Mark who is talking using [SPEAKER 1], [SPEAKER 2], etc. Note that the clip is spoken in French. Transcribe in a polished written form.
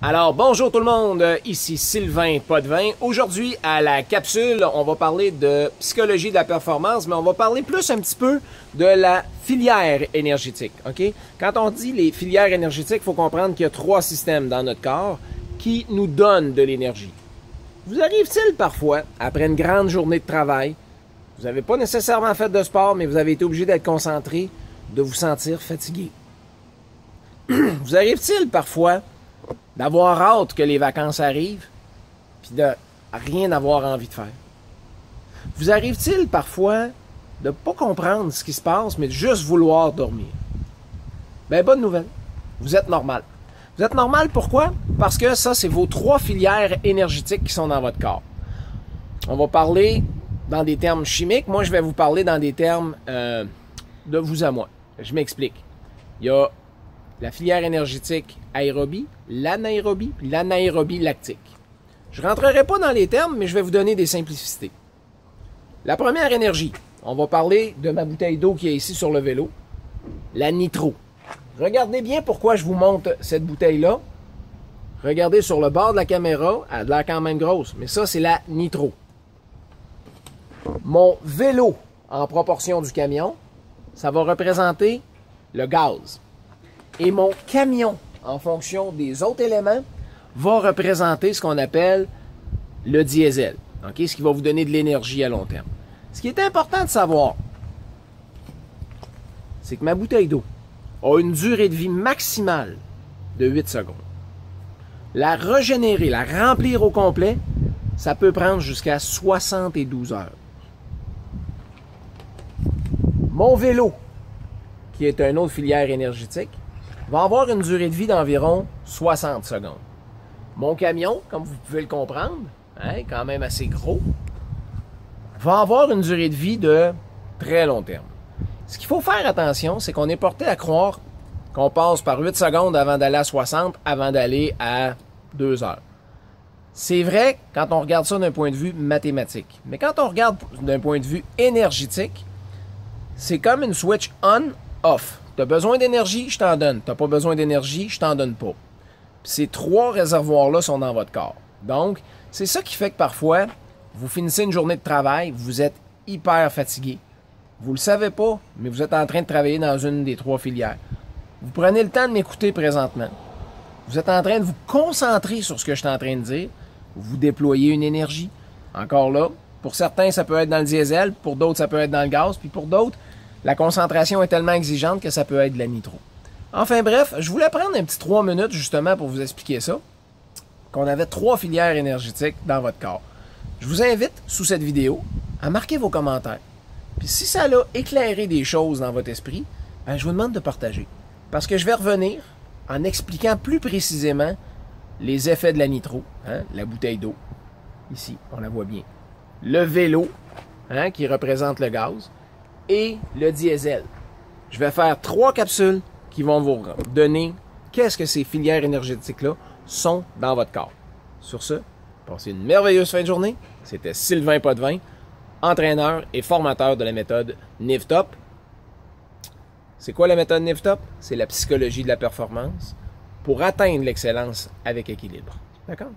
[SPEAKER 1] Alors, bonjour tout le monde, ici Sylvain Potvin. Aujourd'hui, à la capsule, on va parler de psychologie de la performance, mais on va parler plus un petit peu de la filière énergétique. OK? Quand on dit les filières énergétiques, il faut comprendre qu'il y a 3 systèmes dans notre corps qui nous donnent de l'énergie. Vous arrive-t-il parfois, après une grande journée de travail, vous n'avez pas nécessairement fait de sport, mais vous avez été obligé d'être concentré, de vous sentir fatigué? Vous arrive-t-il parfois d'avoir hâte que les vacances arrivent, puis de rien avoir envie de faire? Vous arrive-t-il parfois de ne pas comprendre ce qui se passe, mais de juste vouloir dormir? Ben, bonne nouvelle, vous êtes normal. Vous êtes normal, pourquoi? Parce que ça, c'est vos 3 filières énergétiques qui sont dans votre corps. On va parler dans des termes chimiques. Moi, je vais vous parler dans des termes de vous à moi. Je m'explique. Il y a la filière énergétique aérobie, l'anaérobie, puis l'anaérobie lactique. Je ne rentrerai pas dans les termes, mais je vais vous donner des simplicités. La première énergie, on va parler de ma bouteille d'eau qui est ici sur le vélo, la nitro. Regardez bien pourquoi je vous montre cette bouteille-là. Regardez sur le bord de la caméra, elle a l'air quand même grosse, mais ça, c'est la nitro. Mon vélo, en proportion du camion, ça va représenter le gaz. Et mon camion, en fonction des autres éléments, va représenter ce qu'on appelle le diesel. Okay? Ce qui va vous donner de l'énergie à long terme. Ce qui est important de savoir, c'est que ma bouteille d'eau a une durée de vie maximale de 8 secondes. La régénérer, la remplir au complet, ça peut prendre jusqu'à 72 heures. Mon vélo, qui est une autre filière énergétique, va avoir une durée de vie d'environ 60 secondes. Mon camion, comme vous pouvez le comprendre, quand même assez gros, va avoir une durée de vie de très long terme. Ce qu'il faut faire attention, c'est qu'on est porté à croire qu'on passe par 8 secondes avant d'aller à 60, avant d'aller à 2 heures. C'est vrai quand on regarde ça d'un point de vue mathématique. Mais quand on regarde d'un point de vue énergétique, c'est comme une switch on-off. Tu as besoin d'énergie, je t'en donne. Tu n'as pas besoin d'énergie, je t'en donne pas. Puis ces 3 réservoirs-là sont dans votre corps. Donc, c'est ça qui fait que parfois, vous finissez une journée de travail, vous êtes hyper fatigué. Vous ne le savez pas, mais vous êtes en train de travailler dans une des 3 filières. Vous prenez le temps de m'écouter présentement. Vous êtes en train de vous concentrer sur ce que je suis en train de dire. Vous déployez une énergie. Encore là, pour certains, ça peut être dans le diesel, pour d'autres, ça peut être dans le gaz, puis pour d'autres, la concentration est tellement exigeante que ça peut être de la nitro. Enfin bref, je voulais prendre un petit 3 minutes justement pour vous expliquer ça, qu'on avait 3 filières énergétiques dans votre corps. Je vous invite, sous cette vidéo, à marquer vos commentaires. Puis si ça a éclairé des choses dans votre esprit, ben, je vous demande de partager. Parce que je vais revenir en expliquant plus précisément les effets de la nitro, la bouteille d'eau, ici, on la voit bien. Le vélo, qui représente le gaz, et le diesel. Je vais faire 3 capsules qui vont vous donner qu'est-ce que ces filières énergétiques-là sont dans votre corps. Sur ce, passez une merveilleuse fin de journée. C'était Sylvain Potvin, entraîneur et formateur de la méthode NIVTOP. C'est quoi la méthode NIVTOP? C'est la psychologie de la performance pour atteindre l'excellence avec équilibre. D'accord?